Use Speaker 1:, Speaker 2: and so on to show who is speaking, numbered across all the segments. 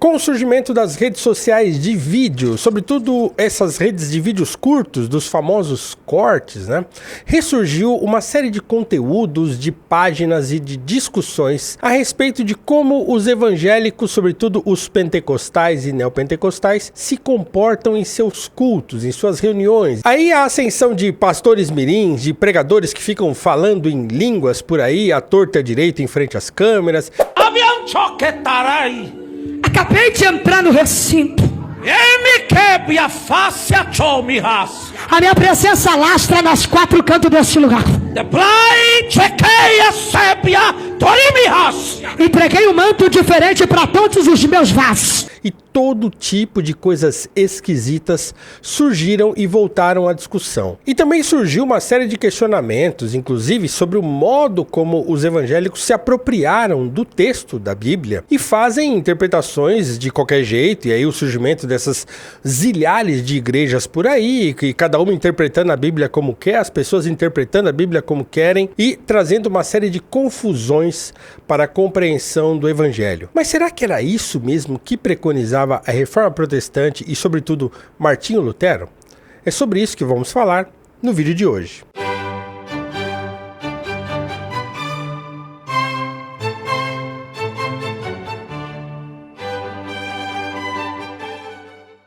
Speaker 1: Com o surgimento das redes sociais de vídeo, sobretudo essas redes de vídeos curtos, dos famosos cortes, né? Ressurgiu uma série de conteúdos, de páginas e de discussões a respeito de como os evangélicos, sobretudo os pentecostais e neopentecostais, se comportam em seus cultos, em suas reuniões. Aí a ascensão de pastores mirins, de pregadores que ficam falando em línguas por aí, à torta e à direita em frente às câmeras.
Speaker 2: Acabei de entrar no recinto. A minha presença lastra nas quatro cantos deste lugar. Entreguei um manto diferente para todos os meus vasos.
Speaker 1: E todo tipo de coisas esquisitas surgiram e voltaram à discussão. E também surgiu uma série de questionamentos, inclusive sobre o modo como os evangélicos se apropriaram do texto da Bíblia e fazem interpretações de qualquer jeito. E aí o surgimento dessas zilhares de igrejas por aí, que cada uma interpretando a Bíblia como quer, as pessoas interpretando a Bíblia como querem e trazendo uma série de confusões para a compreensão do evangelho. Mas será que era isso mesmo que preconizava a Reforma Protestante e, sobretudo, Martinho Lutero? É sobre isso que vamos falar no vídeo de hoje.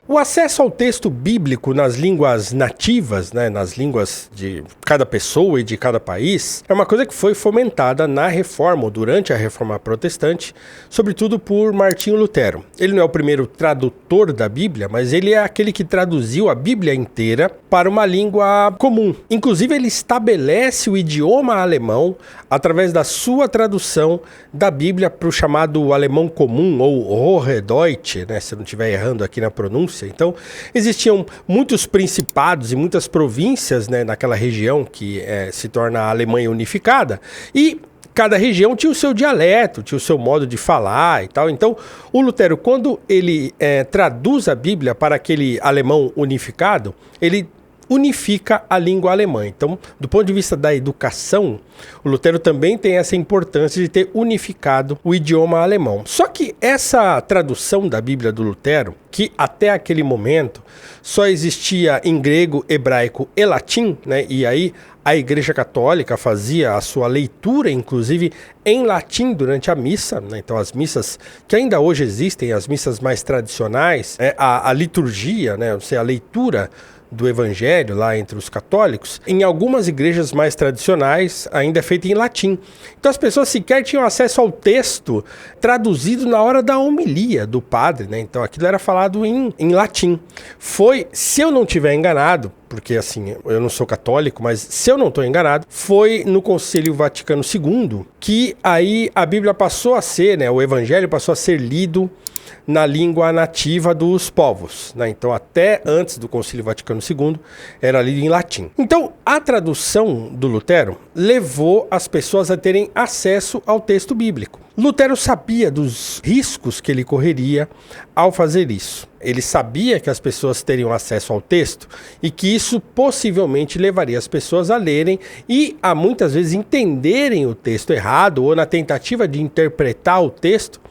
Speaker 1: O acesso ao texto bíblico nas línguas nativas, né, nas línguas de cada pessoa e de cada país, é uma coisa que foi fomentada na Reforma, ou durante a Reforma Protestante, sobretudo por Martinho Lutero. Ele não é o primeiro tradutor da Bíblia, mas ele é aquele que traduziu a Bíblia inteira para uma língua comum. Inclusive, ele estabelece o idioma alemão através da sua tradução da Bíblia para o chamado alemão comum, ou Hochdeutsch, né, se eu não estiver errando aqui na pronúncia. Então, existiam muitos principados e muitas províncias, né, naquela região que se torna a Alemanha unificada, e cada região tinha o seu dialeto, tinha o seu modo de falar e tal. Então, o Lutero, quando ele traduz a Bíblia para aquele alemão unificado, ele unifica a língua alemã. Então, do ponto de vista da educação, o Lutero também tem essa importância de ter unificado o idioma alemão. Só que essa tradução da Bíblia do Lutero, que até aquele momento só existia em grego, hebraico e latim, né? E aí a Igreja Católica fazia a sua leitura, inclusive, em latim durante a missa, né? Então as missas que ainda hoje existem, as missas mais tradicionais, a liturgia, né? Ou seja, a leitura do evangelho lá entre os católicos, em algumas igrejas mais tradicionais ainda é feita em latim. Então as pessoas sequer tinham acesso ao texto traduzido na hora da homilia do padre, né? Então aquilo era falado em latim. Foi, se eu não estiver enganado, porque assim, eu não sou católico, mas se eu não estou enganado, foi no Concílio Vaticano II que aí a Bíblia passou a ser, né, o evangelho passou a ser lido na língua nativa dos povos, né? Então até antes do Concílio Vaticano II era lido em latim. Então a tradução do Lutero levou as pessoas a terem acesso ao texto bíblico. Lutero sabia dos riscos que ele correria ao fazer isso. Ele sabia que as pessoas teriam acesso ao texto e que isso possivelmente levaria as pessoas a lerem e a muitas vezes entenderem o texto errado ou na tentativa de interpretar o texto,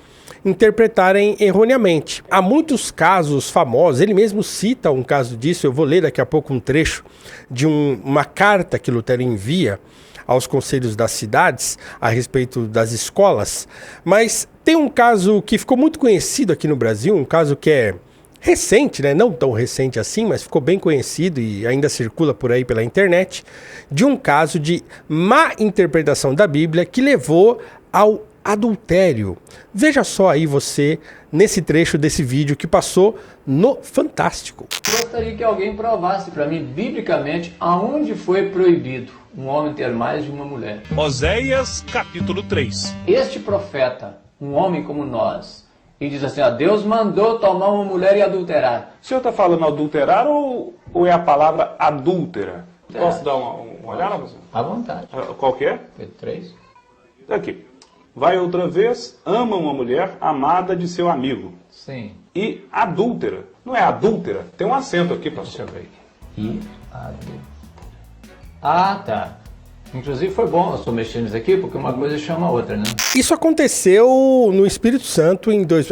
Speaker 1: interpretarem erroneamente. Há muitos casos famosos, ele mesmo cita um caso disso, eu vou ler daqui a pouco um trecho de uma carta que Lutero envia aos conselhos das cidades a respeito das escolas, mas tem um caso que ficou muito conhecido aqui no Brasil, um caso que é recente, né? Não tão recente assim, mas ficou bem conhecido e ainda circula por aí pela internet, de um caso de má interpretação da Bíblia que levou ao adultério. Veja só aí você, nesse trecho desse vídeo que passou no Fantástico.
Speaker 3: Gostaria que alguém provasse para mim, biblicamente, aonde foi proibido um homem ter mais de uma mulher.
Speaker 4: Oséias, capítulo 3.
Speaker 3: Este profeta, um homem como nós, e diz assim, Deus mandou tomar uma mulher e adulterar.
Speaker 5: O senhor está falando adulterar ou é a palavra adúltera? Posso dar uma olhada?
Speaker 3: À vontade.
Speaker 5: Qual que é?
Speaker 3: Pedro 3.
Speaker 5: Aqui. Vai outra vez, ama uma mulher amada de seu amigo.
Speaker 3: Sim.
Speaker 5: E adúltera. Não é adúltera? Tem um acento aqui, pastor.
Speaker 3: Deixa eu ver. E adúltera. Ah, tá. Inclusive foi bom nós estou mexendo nisso aqui, porque uma coisa chama a outra, né?
Speaker 1: Isso aconteceu no Espírito Santo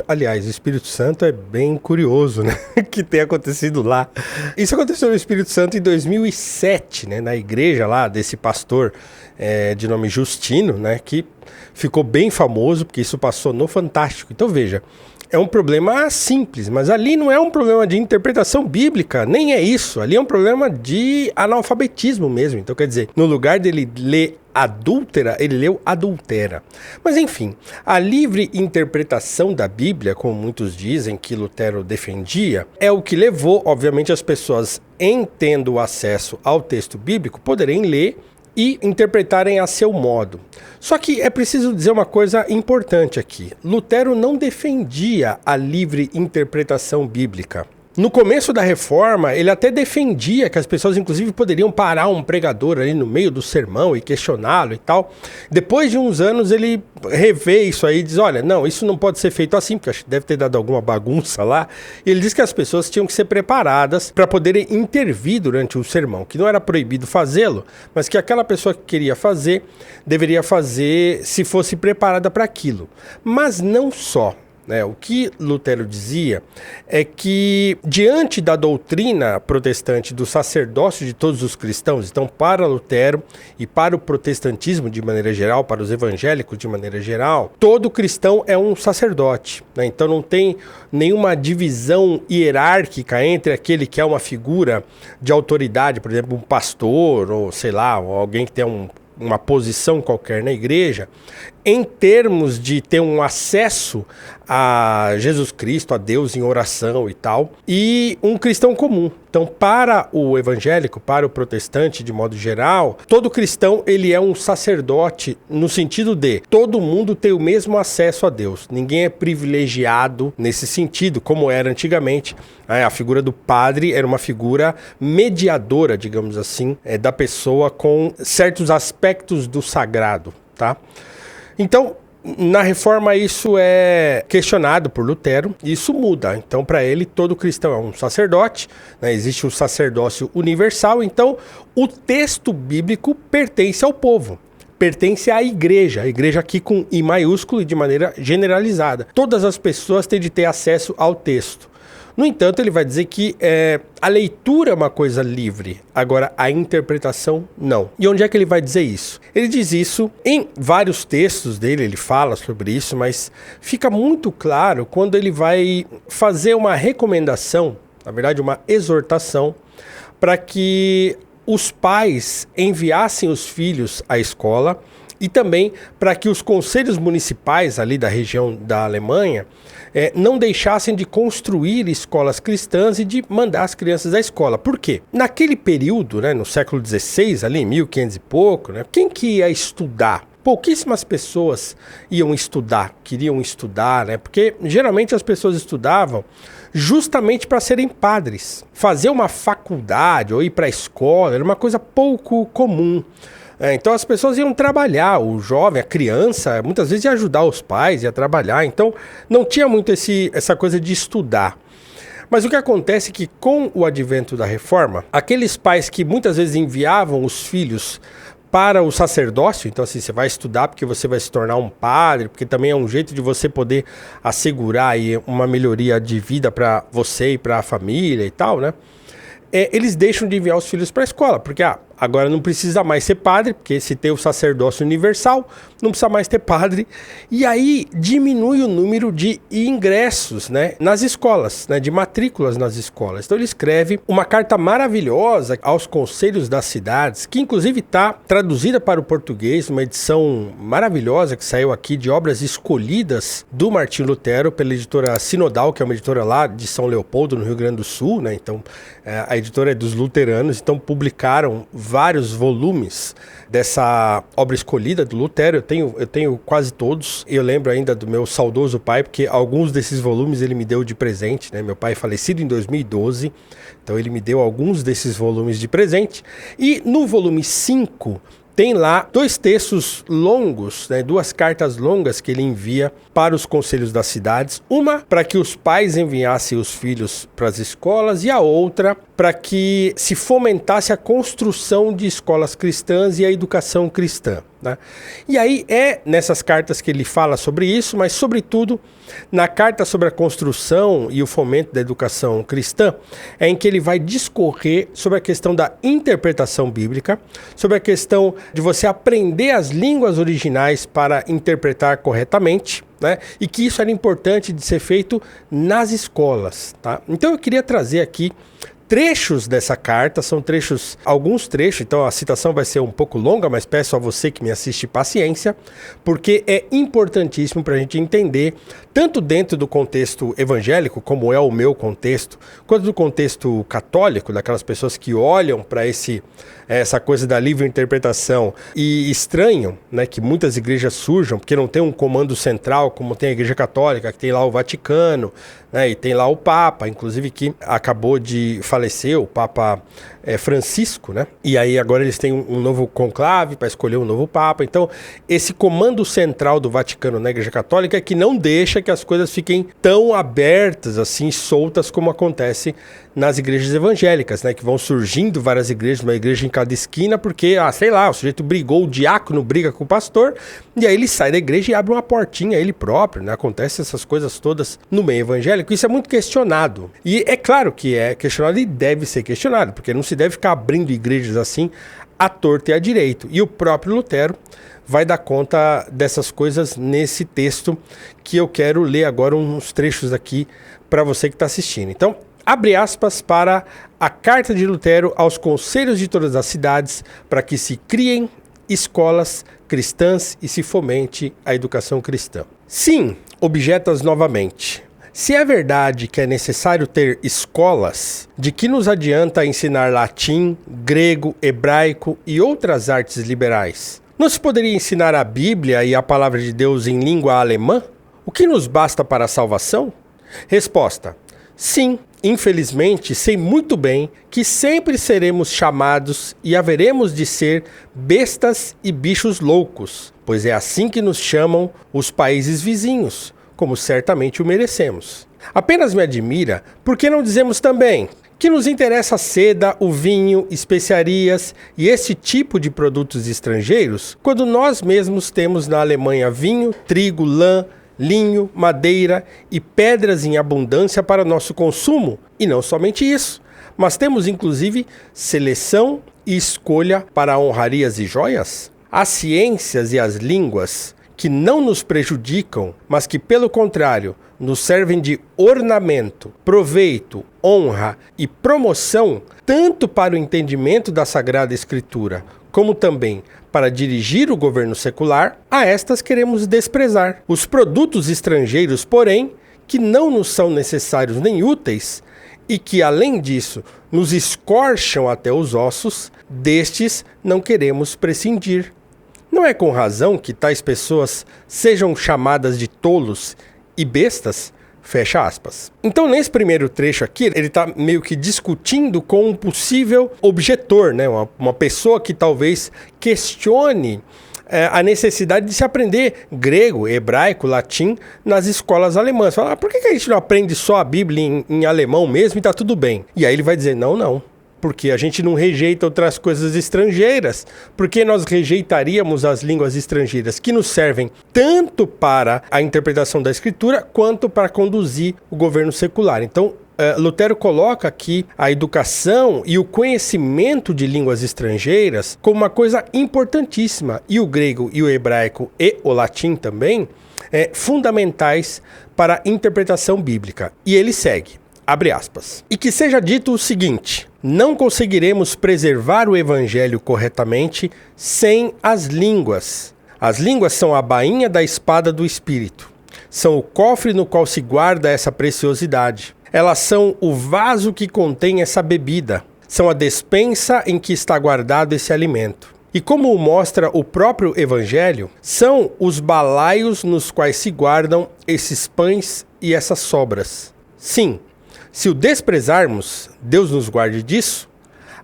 Speaker 1: Aliás, o Espírito Santo é bem curioso, né? Que tem acontecido lá. Isso aconteceu no Espírito Santo em 2007, né? Na igreja lá desse pastor de nome Justino, né? Que ficou bem famoso, porque isso passou no Fantástico. Então veja, é um problema simples, mas ali não é um problema de interpretação bíblica, nem é isso. Ali é um problema de analfabetismo mesmo. Então quer dizer, no lugar dele ler adúltera, ele leu adultera. Mas enfim, a livre interpretação da Bíblia, como muitos dizem que Lutero defendia, é o que levou, obviamente, as pessoas, em tendo acesso ao texto bíblico, poderem ler e interpretarem a seu modo. Só que é preciso dizer uma coisa importante aqui. Lutero não defendia a livre interpretação bíblica. No começo da Reforma, ele até defendia que as pessoas, inclusive, poderiam parar um pregador ali no meio do sermão e questioná-lo e tal. Depois de uns anos, ele revê isso aí e diz, olha, não, isso não pode ser feito assim, porque acho que deve ter dado alguma bagunça lá. E ele diz que as pessoas tinham que ser preparadas para poderem intervir durante o sermão, que não era proibido fazê-lo, mas que aquela pessoa que queria fazer, deveria fazer se fosse preparada para aquilo. Mas não só. O que Lutero dizia é que, diante da doutrina protestante do sacerdócio de todos os cristãos, então para Lutero e para o protestantismo de maneira geral, para os evangélicos de maneira geral, todo cristão é um sacerdote, né? Então não tem nenhuma divisão hierárquica entre aquele que é uma figura de autoridade, por exemplo, um pastor ou sei lá, ou alguém que tem uma posição qualquer na igreja, em termos de ter um acesso a Jesus Cristo, a Deus em oração e tal, e um cristão comum. Então, para o evangélico, para o protestante de modo geral, todo cristão ele é um sacerdote no sentido de todo mundo tem o mesmo acesso a Deus. Ninguém é privilegiado nesse sentido, como era antigamente. A figura do padre era uma figura mediadora, digamos assim, da pessoa com certos aspectos do sagrado, tá? Então, na Reforma isso é questionado por Lutero e isso muda. Então, para ele, todo cristão é um sacerdote, né? Existe o sacerdócio universal, então o texto bíblico pertence ao povo. Pertence à igreja, a igreja aqui com I maiúsculo e de maneira generalizada. Todas as pessoas têm de ter acesso ao texto. No entanto, ele vai dizer que a leitura é uma coisa livre, agora a interpretação não. E onde é que ele vai dizer isso? Ele diz isso em vários textos dele, ele fala sobre isso, mas fica muito claro quando ele vai fazer uma recomendação, na verdade uma exortação, para que os pais enviassem os filhos à escola e também para que os conselhos municipais ali da região da Alemanha não deixassem de construir escolas cristãs e de mandar as crianças à escola. Por quê? Naquele período, né, no século XVI, ali em 1500 e pouco, né, quem que ia estudar? Pouquíssimas pessoas iam estudar, queriam estudar, né? Porque geralmente as pessoas estudavam justamente para serem padres. Fazer uma faculdade ou ir para a escola era uma coisa pouco comum. Então as pessoas iam trabalhar, o jovem, a criança, muitas vezes ia ajudar os pais, ia trabalhar, então não tinha muito essa coisa de estudar. Mas o que acontece é que com o advento da Reforma, aqueles pais que muitas vezes enviavam os filhos para o sacerdócio, então assim, você vai estudar porque você vai se tornar um padre, porque também é um jeito de você poder assegurar aí uma melhoria de vida para você e para a família e tal, né? Eles deixam de enviar os filhos para a escola, porque agora não precisa mais ser padre, porque se tem o sacerdócio universal, não precisa mais ter padre. E aí diminui o número de ingressos, né, nas escolas, né, de matrículas nas escolas. Então ele escreve uma carta maravilhosa aos conselhos das cidades, que inclusive está traduzida para o português, uma edição maravilhosa que saiu aqui de obras escolhidas do Martinho Lutero pela editora Sinodal, que é uma editora lá de São Leopoldo, no Rio Grande do Sul, né? Então a editora é dos luteranos, então publicaram vários volumes dessa obra escolhida do Lutero. Eu tenho quase todos. Eu lembro ainda do meu saudoso pai, porque alguns desses volumes ele me deu de presente, né? Meu pai é falecido em 2012, então ele me deu alguns desses volumes de presente. E no volume 5 tem lá 2 textos longos, né, 2 cartas longas que ele envia para os conselhos das cidades. Uma para que os pais enviassem os filhos para as escolas e a outra para que se fomentasse a construção de escolas cristãs e a educação cristã, né? E aí é nessas cartas que ele fala sobre isso, mas sobretudo na carta sobre a construção e o fomento da educação cristã, é em que ele vai discorrer sobre a questão da interpretação bíblica, sobre a questão de você aprender as línguas originais para interpretar corretamente, né? E que isso era importante de ser feito nas escolas, tá? Então eu queria trazer aqui trechos dessa carta, são trechos, alguns trechos, então a citação vai ser um pouco longa, mas peço a você que me assiste paciência, porque é importantíssimo para a gente entender, tanto dentro do contexto evangélico, como é o meu contexto, quanto do contexto católico, daquelas pessoas que olham para essa coisa da livre interpretação e estranham, né, que muitas igrejas surjam, porque não tem um comando central, como tem a Igreja Católica, que tem lá o Vaticano, né, e tem lá o Papa, inclusive que acabou de falecer, o Papa Francisco, né? E aí agora eles têm um novo conclave para escolher um novo Papa. Então, esse comando central do Vaticano na Igreja Católica é que não deixa que as coisas fiquem tão abertas, assim, soltas como acontece nas igrejas evangélicas, né? Que vão surgindo várias igrejas, uma igreja em cada esquina, porque, sei lá, o sujeito brigou, o diácono briga com o pastor, e aí ele sai da igreja e abre uma portinha ele próprio, né? Acontece essas coisas todas no meio evangélico. Isso é muito questionado. E é claro que é questionado e deve ser questionado, porque não se deve ficar abrindo igrejas assim à torta e à direito. E o próprio Lutero vai dar conta dessas coisas nesse texto que eu quero ler agora uns trechos aqui para você que está assistindo. Então, abre aspas para a carta de Lutero aos conselhos de todas as cidades para que se criem escolas cristãs e se fomente a educação cristã. Sim, objetas novamente. Se é verdade que é necessário ter escolas, de que nos adianta ensinar latim, grego, hebraico e outras artes liberais? Não se poderia ensinar a Bíblia e a palavra de Deus em língua alemã? O que nos basta para a salvação? Resposta: sim. Infelizmente, sei muito bem que sempre seremos chamados e haveremos de ser bestas e bichos loucos, pois é assim que nos chamam os países vizinhos, como certamente o merecemos. Apenas me admira porque não dizemos também que nos interessa a seda, o vinho, especiarias e esse tipo de produtos estrangeiros, quando nós mesmos temos na Alemanha vinho, trigo, lã, linho, madeira e pedras em abundância para nosso consumo. E não somente isso, mas temos inclusive seleção e escolha para honrarias e joias. As ciências e as línguas que não nos prejudicam, mas que pelo contrário nos servem de ornamento, proveito, honra e promoção, tanto para o entendimento da Sagrada Escritura, como também para dirigir o governo secular, a estas queremos desprezar. Os produtos estrangeiros, porém, que não nos são necessários nem úteis, e que, além disso, nos escorcham até os ossos, destes não queremos prescindir. Não é com razão que tais pessoas sejam chamadas de tolos e bestas? Fecha aspas. Então, nesse primeiro trecho aqui, ele está meio que discutindo com um possível objetor, né? Uma pessoa que talvez questione a necessidade de se aprender grego, hebraico, latim nas escolas alemãs. Fala, por que a gente não aprende só a Bíblia em alemão mesmo e está tudo bem? E aí ele vai dizer, não. Porque a gente não rejeita outras coisas estrangeiras, porque nós rejeitaríamos as línguas estrangeiras que nos servem tanto para a interpretação da Escritura, quanto para conduzir o governo secular. Então, Lutero coloca aqui a educação e o conhecimento de línguas estrangeiras como uma coisa importantíssima, e o grego e o hebraico e o latim também, fundamentais para a interpretação bíblica. E ele segue. Abre aspas. E que seja dito o seguinte: não conseguiremos preservar o evangelho corretamente sem as línguas. As línguas são a bainha da espada do espírito. São o cofre no qual se guarda essa preciosidade. Elas são o vaso que contém essa bebida. São a despensa em que está guardado esse alimento. E como mostra o próprio evangelho, são os balaios nos quais se guardam esses pães e essas sobras. Sim, se o desprezarmos, Deus nos guarde disso,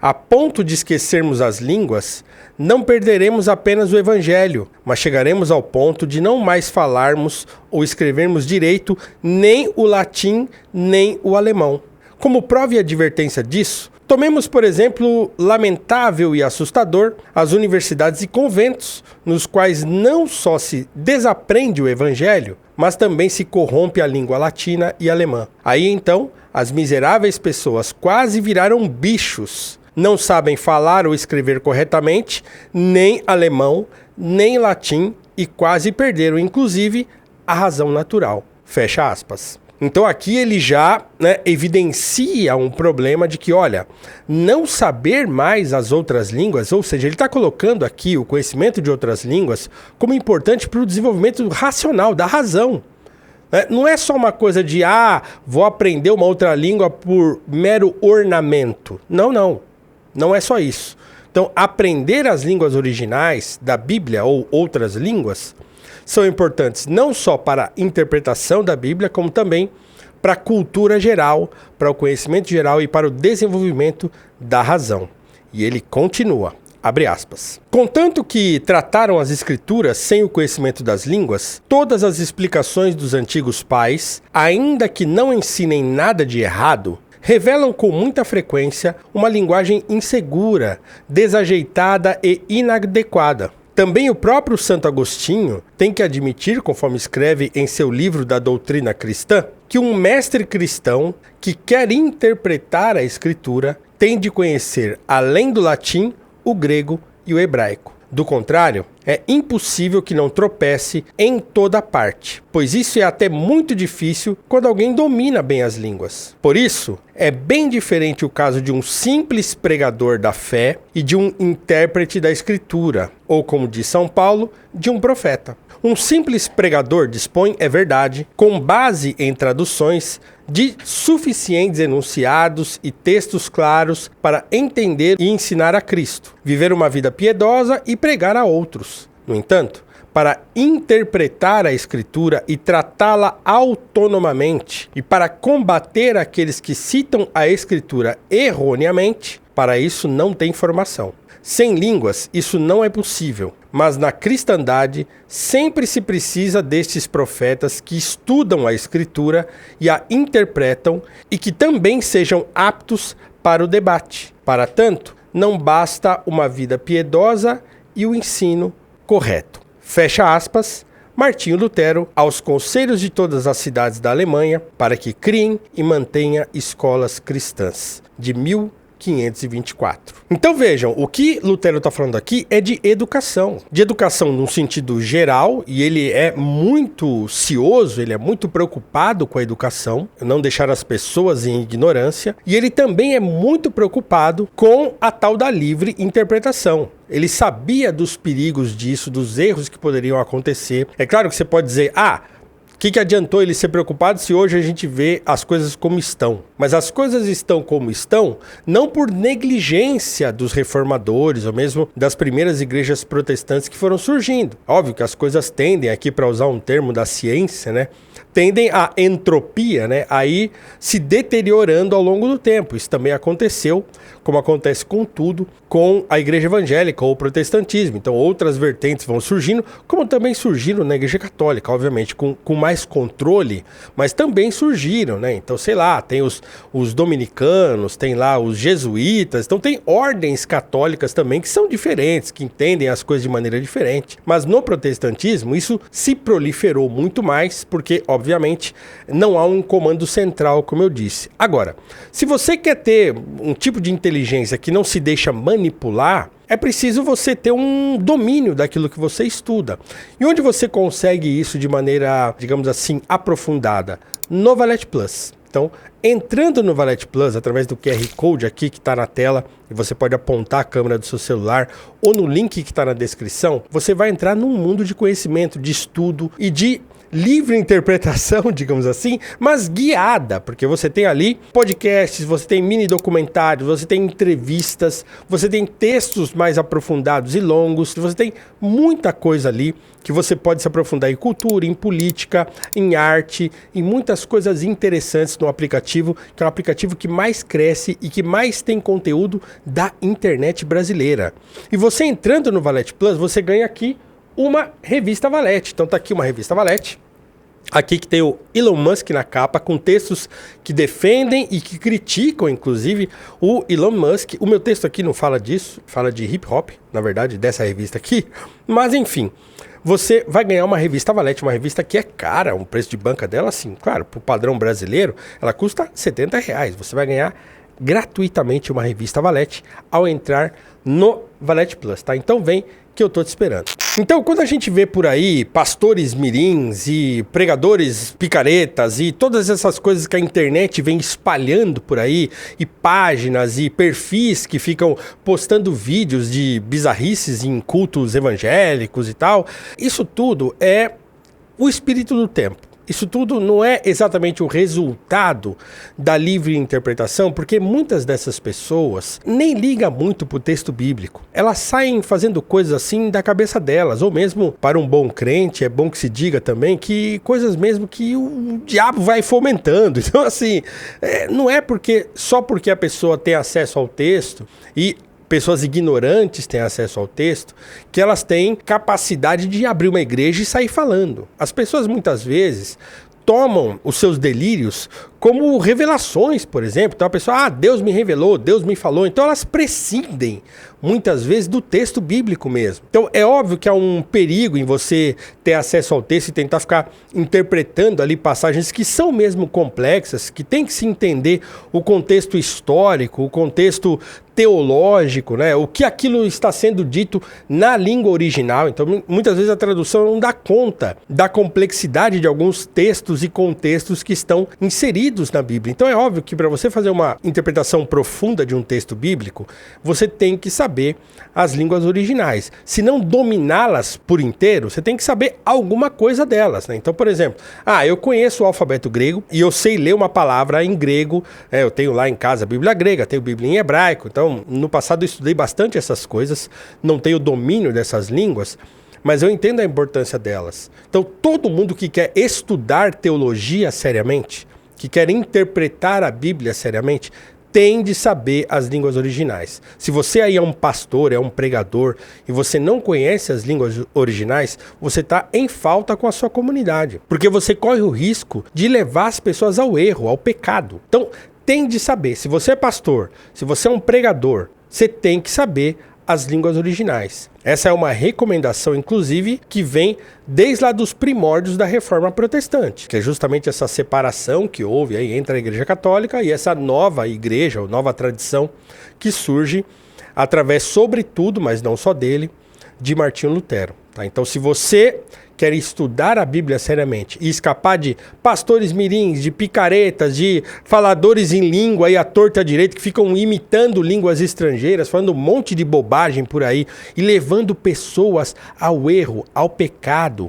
Speaker 1: a ponto de esquecermos as línguas, não perderemos apenas o Evangelho, mas chegaremos ao ponto de não mais falarmos ou escrevermos direito nem o latim nem o alemão. Como prova e advertência disso, tomemos, por exemplo, lamentável e assustador as universidades e conventos, nos quais não só se desaprende o Evangelho, mas também se corrompe a língua latina e alemã. Aí então, as miseráveis pessoas quase viraram bichos. Não sabem falar ou escrever corretamente, nem alemão, nem latim, e quase perderam, inclusive, a razão natural. Fecha aspas. Então aqui ele já evidencia um problema de que, olha, não saber mais as outras línguas, ou seja, ele está colocando aqui o conhecimento de outras línguas como importante para o desenvolvimento racional, da razão. Não é só uma coisa de, vou aprender uma outra língua por mero ornamento. Não. Não é só isso. Então, aprender as línguas originais da Bíblia ou outras línguas são importantes não só para a interpretação da Bíblia, como também para a cultura geral, para o conhecimento geral e para o desenvolvimento da razão. E ele continua, abre aspas. Contanto que trataram as escrituras sem o conhecimento das línguas, todas as explicações dos antigos pais, ainda que não ensinem nada de errado, revelam com muita frequência uma linguagem insegura, desajeitada e inadequada. Também o próprio Santo Agostinho tem que admitir, conforme escreve em seu livro da Doutrina Cristã, que um mestre cristão que quer interpretar a Escritura tem de conhecer, além do latim, o grego e o hebraico. Do contrário, é impossível que não tropece em toda parte, pois isso é até muito difícil quando alguém domina bem as línguas. Por isso, é bem diferente o caso de um simples pregador da fé e de um intérprete da Escritura, ou como diz São Paulo, de um profeta. Um simples pregador dispõe, é verdade, com base em traduções, de suficientes enunciados e textos claros para entender e ensinar a Cristo, viver uma vida piedosa e pregar a outros. No entanto, para interpretar a Escritura e tratá-la autonomamente e para combater aqueles que citam a Escritura erroneamente, para isso não tem formação. Sem línguas, isso não é possível, mas na cristandade sempre se precisa destes profetas que estudam a Escritura e a interpretam e que também sejam aptos para o debate. Para tanto, não basta uma vida piedosa e o ensino correto. Fecha aspas, Martinho Lutero aos conselhos de todas as cidades da Alemanha para que criem e mantenham escolas cristãs, de 1524. Então vejam, o que Lutero está falando aqui é de educação num sentido geral, e ele é muito cioso, ele é muito preocupado com a educação, não deixar as pessoas em ignorância, e ele também é muito preocupado com a tal da livre interpretação. Ele sabia dos perigos disso, dos erros que poderiam acontecer. É claro que você pode dizer, o que adiantou ele ser preocupado se hoje a gente vê as coisas como estão? Mas as coisas estão como estão não por negligência dos reformadores ou mesmo das primeiras igrejas protestantes que foram surgindo. Óbvio que as coisas tendem, aqui para usar um termo da ciência, tendem à entropia, a ir se deteriorando ao longo do tempo. Isso também aconteceu, como acontece com tudo, com a igreja evangélica ou o protestantismo. Então outras vertentes vão surgindo, como também surgiram na igreja católica, obviamente, com mais controle, mas também surgiram, Então, sei lá, tem os dominicanos, tem lá os jesuítas, então tem ordens católicas também que são diferentes, que entendem as coisas de maneira diferente. Mas no protestantismo isso se proliferou muito mais, porque, obviamente, não há um comando central, como eu disse. Agora, se você quer ter um tipo de inteligência que não se deixa manipular, é preciso você ter um domínio daquilo que você estuda. E onde você consegue isso de maneira, digamos assim, aprofundada? No Valete Plus. Então, entrando no Valete Plus, através do QR Code aqui que está na tela, e você pode apontar a câmera do seu celular, ou no link que está na descrição, você vai entrar num mundo de conhecimento, de estudo e de livre interpretação, digamos assim, mas guiada, porque você tem ali podcasts, você tem mini documentários, você tem entrevistas, você tem textos mais aprofundados e longos, você tem muita coisa ali que você pode se aprofundar em cultura, em política, em arte, em muitas coisas interessantes no aplicativo, que é um aplicativo que mais cresce e que mais tem conteúdo da internet brasileira. E você entrando no Valete Plus, você ganha aqui uma revista Valete. Então tá aqui uma revista Valete. Aqui que tem o Elon Musk na capa, com textos que defendem e que criticam, inclusive, o Elon Musk. O meu texto aqui não fala disso, fala de hip hop, na verdade, dessa revista aqui. Mas, enfim, você vai ganhar uma revista Valete, uma revista que é cara, um preço de banca dela, assim, claro, pro padrão brasileiro, ela custa R$70. Você vai ganhar gratuitamente uma revista Valete ao entrar no Valete Plus, tá? Então vem que eu tô te esperando. Então, quando a gente vê por aí pastores mirins e pregadores picaretas e todas essas coisas que a internet vem espalhando por aí, e páginas e perfis que ficam postando vídeos de bizarrices em cultos evangélicos e tal, isso tudo é o espírito do tempo. Isso tudo não é exatamente o resultado da livre interpretação, porque muitas dessas pessoas nem ligam muito para o texto bíblico. Elas saem fazendo coisas assim da cabeça delas, ou mesmo para um bom crente, é bom que se diga também que coisas mesmo que o diabo vai fomentando. Então assim, não é só porque a pessoa tem acesso ao texto e pessoas ignorantes têm acesso ao texto, que elas têm capacidade de abrir uma igreja e sair falando. As pessoas muitas vezes tomam os seus delírios como revelações, por exemplo. Então a pessoa, Deus me revelou, Deus me falou. Então elas prescindem muitas vezes do texto bíblico mesmo. Então é óbvio que há um perigo em você ter acesso ao texto e tentar ficar interpretando ali passagens que são mesmo complexas, que tem que se entender o contexto histórico, o contexto teológico, né? O que aquilo está sendo dito na língua original. Então muitas vezes a tradução não dá conta da complexidade de alguns textos e contextos que estão inseridos na Bíblia. Então é óbvio que para você fazer uma interpretação profunda de um texto bíblico, você tem que saber as línguas originais. Se não dominá-las por inteiro, você tem que saber alguma coisa delas, né? Então, por exemplo, eu conheço o alfabeto grego e eu sei ler uma palavra em grego, eu tenho lá em casa a Bíblia grega, tenho Bíblia em hebraico. Então, no passado eu estudei bastante essas coisas, não tenho domínio dessas línguas, mas eu entendo a importância delas. Então, todo mundo que quer estudar teologia seriamente, que quer interpretar a Bíblia seriamente, tem de saber as línguas originais. Se você aí é um pastor, é um pregador, e você não conhece as línguas originais, você está em falta com a sua comunidade. Porque você corre o risco de levar as pessoas ao erro, ao pecado. Então, tem de saber. Se você é pastor, se você é um pregador, você tem que saber as línguas originais. Essa é uma recomendação, inclusive, que vem desde lá dos primórdios da Reforma Protestante, que é justamente essa separação que houve aí entre a Igreja Católica e essa nova igreja, ou nova tradição, que surge através, sobretudo, mas não só dele, de Martinho Lutero. Tá? Então, se você quer estudar a Bíblia seriamente e escapar de pastores mirins, de picaretas, de faladores em língua e à torta à direita que ficam imitando línguas estrangeiras, falando um monte de bobagem por aí e levando pessoas ao erro, ao pecado,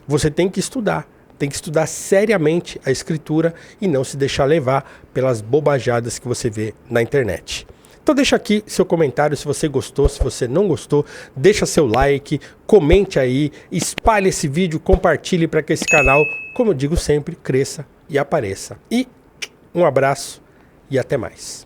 Speaker 1: você tem que estudar. Tem que estudar seriamente a Escritura e não se deixar levar pelas bobajadas que você vê na internet. Então deixa aqui seu comentário se você gostou, se você não gostou, deixa seu like, comente aí, espalhe esse vídeo, compartilhe para que esse canal, como eu digo sempre, cresça e apareça. E um abraço e até mais.